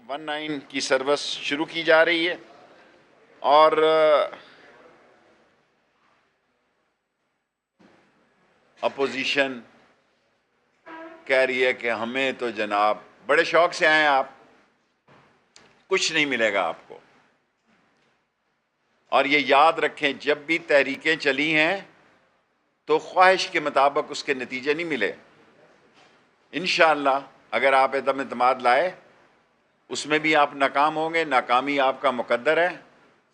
19 की सर्विस शुरू की जा रही है और अपोजिशन कह रही है कि हमें तो जनाब बड़े शौक से आए आप, कुछ नहीं मिलेगा आपको। और ये याद रखें, जब भी तहरीकें चली हैं तो ख्वाहिश के मुताबिक उसके नतीजे नहीं मिले। इंशाअल्लाह अगर आप एतम एतमाद लाए उसमें भी आप नाकाम होंगे, नाकामी आपका मुकद्दर है।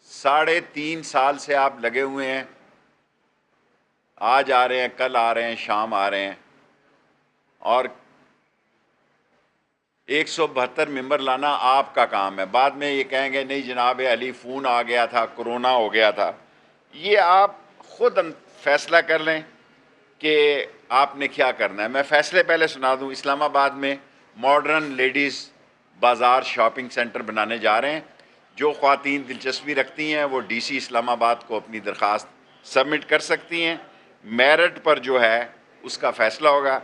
3.5 साल से आप लगे हुए हैं, आज आ रहे हैं, कल आ रहे हैं, शाम आ रहे हैं, और 172 मेंबर लाना आपका काम है। बाद में ये कहेंगे नहीं जनाब अली फ़ोन आ गया था, कोरोना हो गया था। ये आप खुद फैसला कर लें कि आपने क्या करना है। मैं फ़ैसले पहले सुना दूं। इस्लामाबाद में मॉडर्न लेडीज़ बाज़ार शॉपिंग सेंटर बनाने जा रहे हैं। जो ख़वातीन दिलचस्पी रखती हैं वो डीसी इस्लामाबाद को अपनी दरख्वास्त सबमिट कर सकती हैं। मेरिट पर जो है उसका फ़ैसला होगा।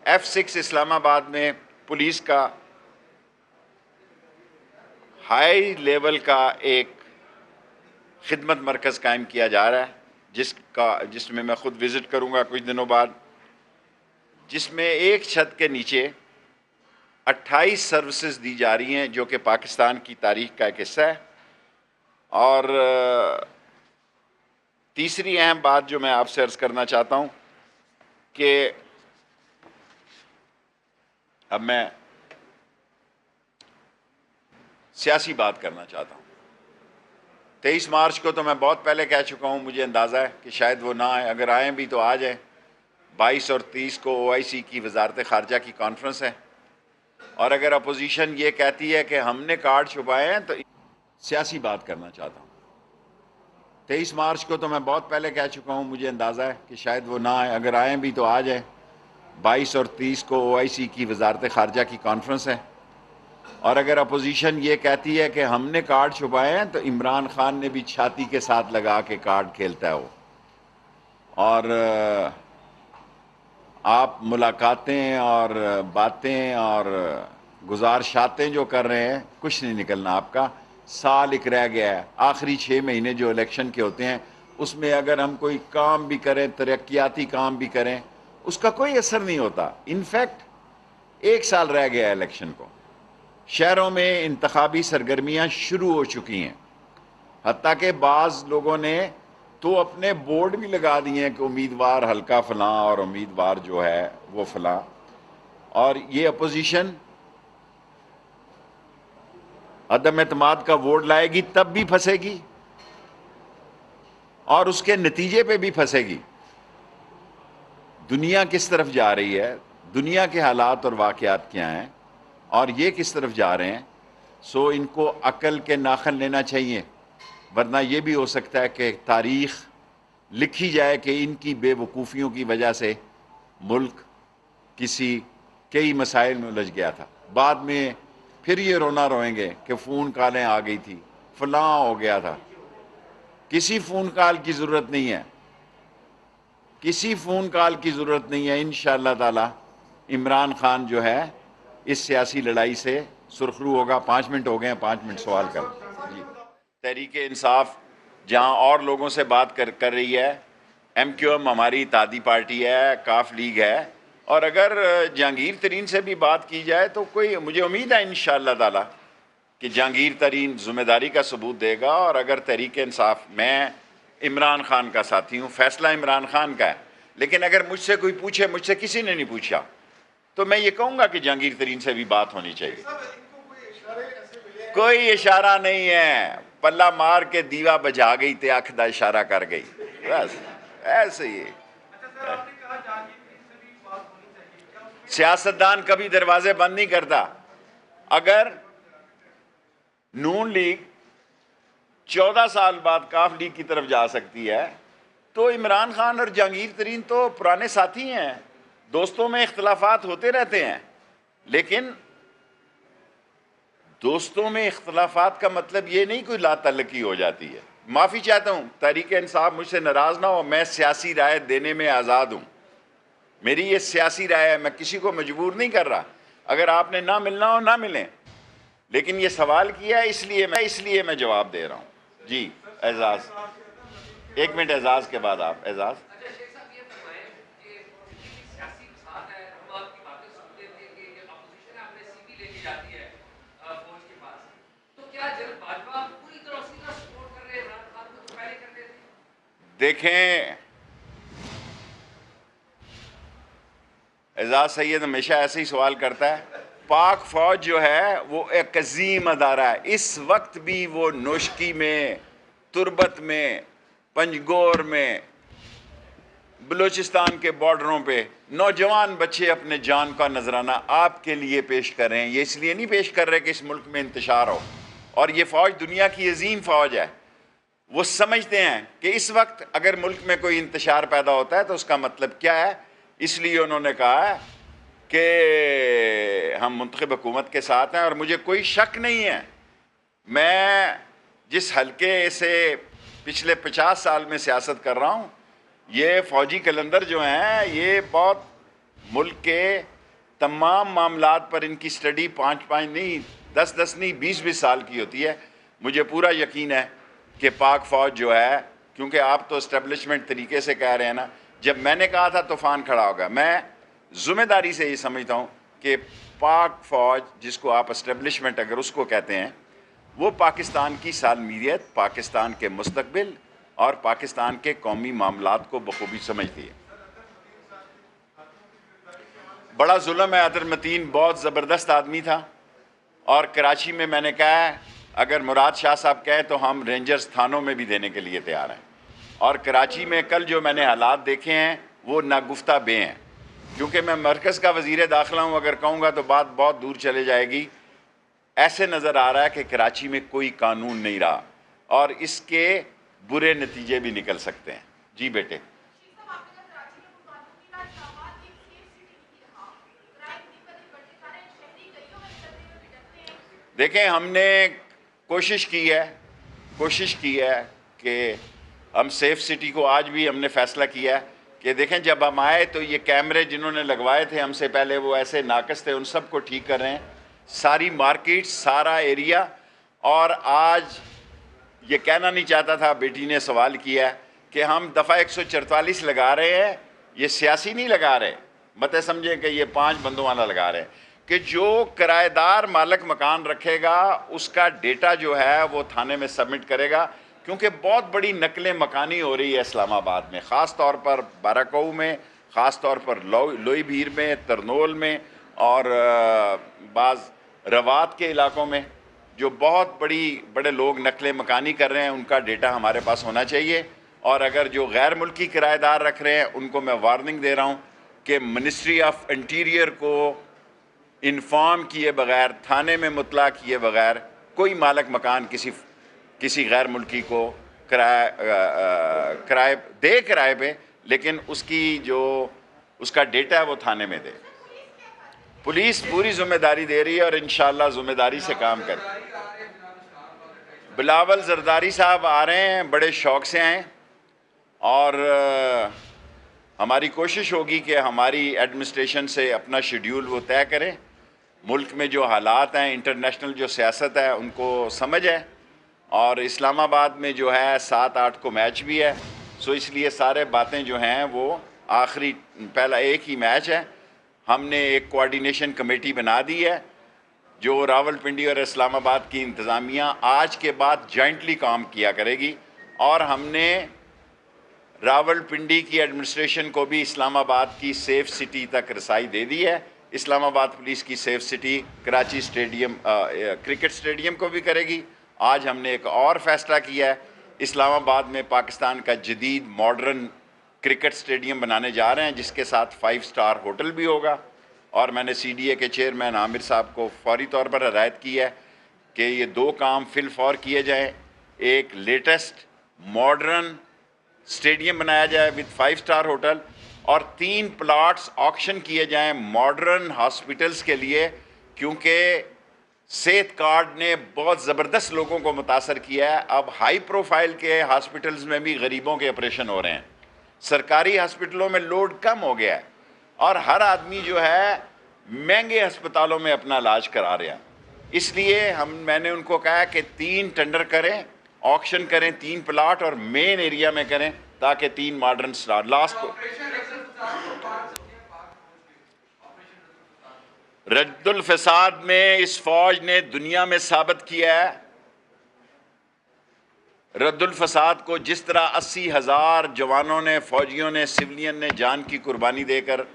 F6 इस्लामाबाद में पुलिस का हाई लेवल का एक खिदमत मरकज़ कायम किया जा रहा है, जिसमें मैं ख़ुद विज़िट करूँगा कुछ दिनों बाद, जिसमें एक छत के नीचे 28 सर्विसेज दी जा रही हैं, जो कि पाकिस्तान की तारीख़ का एक हिस्सा है। और तीसरी अहम बात जो मैं आपसे अर्ज़ करना चाहता हूँ कि अब मैं सियासी बात करना चाहता हूँ। 23 मार्च को तो मैं बहुत पहले कह चुका हूँ, मुझे अंदाज़ा है कि शायद वो ना आए, अगर आएँ भी तो आ जाएँ। 22 और 30 को OIC की वजारत ख़ारजा की कॉन्फ्रेंस है, और अगर अपोजिशन ये कहती है कि हमने कार्ड छुपाए हैं तो सियासी बात करना चाहता हूँ। 23 मार्च को तो मैं बहुत पहले कह चुका हूँ, मुझे अंदाज़ा है कि शायद वो ना आए, अगर आएँ भी तो आ जाएँ। 22 और 30 को OIC की वजारत ख़ारजा की कॉन्फ्रेंस है, और अगर अपोजिशन ये कहती है कि हमने कार्ड छुपाए हैं तो इमरान खान ने भी छाती के साथ लगा के कार्ड खेलता है वो। और आप मुलाकातें और बातें और गुजारशातें जो कर रहे हैं, कुछ नहीं निकलना आपका। साल एक रह गया है, आखिरी 6 महीने जो इलेक्शन के होते हैं उसमें अगर हम कोई काम भी करें, तरक्याती काम भी करें, उसका कोई असर नहीं होता। इनफैक्ट 1 साल रह गया है इलेक्शन को। शहरों में इंतखाबी सरगर्मियाँ शुरू हो चुकी हैं, हत्ता कि बाज़ लोगों ने तो अपने बोर्ड भी लगा दिए हैं कि उम्मीदवार हल्का फ़लाँ और उम्मीदवार जो है वो फ़लाँ। और ये अपोजिशन अदम एतमाद का वोट लाएगी तब भी फंसेगी और उसके नतीजे पे भी फंसेगी। दुनिया किस तरफ जा रही है, दुनिया के हालात और वाक़यात क्या हैं और ये किस तरफ जा रहे हैं, सो इनको अकल के नाखन लेना चाहिए। वरना ये भी हो सकता है कि तारीख़ लिखी जाए कि इनकी बेवकूफ़ियों की वजह से मुल्क कई मसाइल में उलझ गया था। बाद में फिर ये रोना रोएंगे कि फ़ोन कॉलें आ गई थी, फ़लाँ हो गया था। किसी फ़ोन कॉल की ज़रूरत नहीं है, किसी फ़ोन कॉल की ज़रूरत नहीं है। इंशाअल्लाह ताला इमरान खान जो है इस सियासी लड़ाई से सुरखरू होगा। 5 मिनट हो गए हैं, 5 मिनट सवाल कर जी। तहरीके इंसाफ जहाँ और लोगों से बात कर रही है, MQM हमारी इत्तेहादी पार्टी है, काफ लीग है, और अगर जहांगीर तरीन से भी बात की जाए तो कोई मुझे उम्मीद है इंशाअल्लाह ताला कि जहांगीर तरीन ज़िम्मेदारी का सबूत देगा। और अगर तहरीके इंसाफ, मैं इमरान खान का साथी हूँ, फैसला इमरान खान का है, लेकिन अगर मुझसे कोई पूछे, मुझसे किसी ने नहीं पूछा, तो मैं ये कहूँगा कि जहांगीर तरीन से भी बात होनी चाहिए। कोई इशारा नहीं है, पल्ला मार के दीवा बजा गई ते आँख दा इशारा कर गई, बस ऐसे ही। सियासतदान कभी दरवाजे बंद नहीं करता। अगर नून लीग 14 साल बाद काफ लीग की तरफ जा सकती है तो इमरान खान और जहांगीर तरीन तो पुराने साथी हैं, दोस्तों में इख्तलाफात होते रहते हैं, लेकिन दोस्तों में इख्तलाफात का मतलब ये नहीं कोई लातल्लकी हो जाती है। माफ़ी चाहता हूँ, तहरीक इंसाफ मुझसे नाराज़ ना हो, मैं सियासी राय देने में आज़ाद हूँ, मेरी ये सियासी राय है, मैं किसी को मजबूर नहीं कर रहा। अगर आपने ना मिलना हो ना मिलें, लेकिन ये सवाल किया है इसलिए मैं जवाब दे रहा हूँ। जी एजाज, एक मिनट एजाज के बाद आप। एजाज, देखें, एजाज सैयद हमेशा ऐसे ही सवाल करता है। पाक फौज जो है वो एक अजीम अदारा है। इस वक्त भी वो नोशकी में, तुरबत में, पंजगोर में, बलूचिस्तान के बॉर्डरों पे नौजवान बच्चे अपने जान का नजराना आपके लिए पेश कर रहे हैं। ये इसलिए नहीं पेश कर रहे कि इस मुल्क में इंतशार हो। और ये फौज दुनिया की अजीम फौज है। वो समझते हैं कि इस वक्त अगर मुल्क में कोई इंतशार पैदा होता है तो उसका मतलब क्या है। इसलिए उन्होंने कहा है कि हम मुंतखब हुकूमत के साथ हैं। और मुझे कोई शक नहीं है, मैं जिस हल्के से पिछले 50 साल में सियासत कर रहा हूँ, ये फ़ौजी कलंदर जो हैं ये बहुत मुल्क के तमाम मामलात पर इनकी स्टडी 5-5 नहीं, 10-10 नहीं, 20-20 साल की होती है। मुझे पूरा यकीन है कि पाक फ़ौज जो है, क्योंकि आप तो इस्टेब्लिशमेंट तरीके से कह रहे हैं ना, जब मैंने कहा था तूफ़ान खड़ा होगा, मैं ज़िम्मेदारी से ये समझता हूँ कि पाक फ़ौज जिसको आप इस्टेब्लिशमेंट अगर उसको कहते हैं, वो पाकिस्तान की सालमियत, पाकिस्तान के मुस्तकबिल और पाकिस्तान के कौमी मामलात को बखूबी समझती है। बड़ा जुल्म है, अदर मतीन बहुत ज़बरदस्त आदमी था। और कराची में मैंने कहा है अगर मुराद शाह साहब कहें तो हम रेंजर्स थानों में भी देने के लिए तैयार हैं। और कराची में कल जो मैंने हालात देखे हैं वो नागुफ्ता बे हैं। क्योंकि मैं मरकज़ का वज़ीर दाखिला हूँ, अगर कहूँगा तो बात बहुत दूर चले जाएगी। ऐसे नज़र आ रहा है कि कराची में कोई कानून नहीं रहा और इसके बुरे नतीजे भी निकल सकते हैं। जी बेटे, देखें, हमने कोशिश की है कि हम सेफ सिटी को, आज भी हमने फ़ैसला किया है कि देखें जब हम आए तो ये कैमरे जिन्होंने लगवाए थे हमसे पहले वो ऐसे नाकस थे, उन सब को ठीक कर रहे हैं, सारी मार्केट, सारा एरिया। और आज ये कहना नहीं चाहता था, बेटी ने सवाल किया कि हम दफ़ा 144 लगा रहे हैं, ये सियासी नहीं लगा रहे, मत समझें कि ये 5 बंदों वाला लगा रहे हैं, कि जो किराएदार मालिक मकान रखेगा उसका डेटा जो है वो थाने में सबमिट करेगा। क्योंकि बहुत बड़ी नकलें मकानी हो रही है इस्लामाबाद में, ख़ास तौर पर बाराकऊ में, ख़ास तौर पर लोई भीर में, तरनोल में और बाज़ रवात के इलाकों में जो बहुत बड़े लोग नकलें मकानी कर रहे हैं, उनका डेटा हमारे पास होना चाहिए। और अगर जो गैर मुल्की किराएदार रख रहे हैं उनको मैं वार्निंग दे रहा हूँ कि मिनिस्ट्री ऑफ इंटीरियर को इन्फॉर्म किए बगैर, थाने में मुतला किए बगैर कोई मालिक मकान किसी गैर मुल्की को किराए पे, लेकिन उसका डेटा है वो थाने में दे। पुलिस पूरी जिम्मेदारी दे रही है और इंशाअल्लाह जिम्मेदारी से काम करे। बिलावल जरदारी साहब आ रहे हैं, बड़े शौक़ से आए और हमारी कोशिश होगी कि हमारी एडमिनिस्ट्रेशन से अपना शेड्यूल वो तय करें। मुल्क में जो हालात हैं, इंटरनेशनल जो सियासत है उनको समझ है। और इस्लामाबाद में जो है 7-8 को मैच भी है, सो इसलिए सारे बातें जो हैं वो आखिरी, पहला एक ही मैच है। हमने एक कोऑर्डिनेशन कमेटी बना दी है जो रावलपिंडी और इस्लामाबाद की इंतज़ामिया आज के बाद जॉइंटली काम किया करेगी। और हमने रावलपिंडी की एडमिनिस्ट्रेशन को भी इस्लामाबाद की सेफ़ सिटी तक रसाई दे दी है। इस्लामाबाद पुलिस की safe city Karachi stadium, cricket stadium को भी करेगी। आज हमने एक और फ़ैसला किया है, इस्लामाबाद में पाकिस्तान का जदीद मॉडर्न क्रिकेट स्टेडियम बनाने जा रहे हैं जिसके साथ 5 स्टार होटल भी होगा। और मैंने CDA के चेयरमैन आमिर साहब को फौरी तौर पर हदायत की है कि ये 2 काम फिलफौर किए जाएँ। एक लेटेस्ट मॉडर्न स्टेडियम बनाया जाए विद 5 स्टार होटल, और 3 प्लाट्स ऑक्शन किए जाएं मॉडर्न हॉस्पिटल्स के लिए। क्योंकि सेहत कार्ड ने बहुत ज़बरदस्त लोगों को मुतासर किया है। अब हाई प्रोफाइल के हॉस्पिटल्स में भी गरीबों के ऑपरेशन हो रहे हैं, सरकारी हॉस्पिटलों में लोड कम हो गया है और हर आदमी जो है महंगे अस्पतालों में अपना इलाज करा रहा है। इसलिए मैंने उनको कहा कि 3 टेंडर करें, ऑक्शन करें 3 प्लाट और मेन एरिया में करें ताकि 3 मॉडर्न स्टार लास्ट रद्दुल फसाद में इस फौज ने दुनिया में साबित किया है। रद्दुल फसाद को जिस तरह 80,000 जवानों ने, फौजियों ने, सिविलियन ने जान की कुर्बानी देकर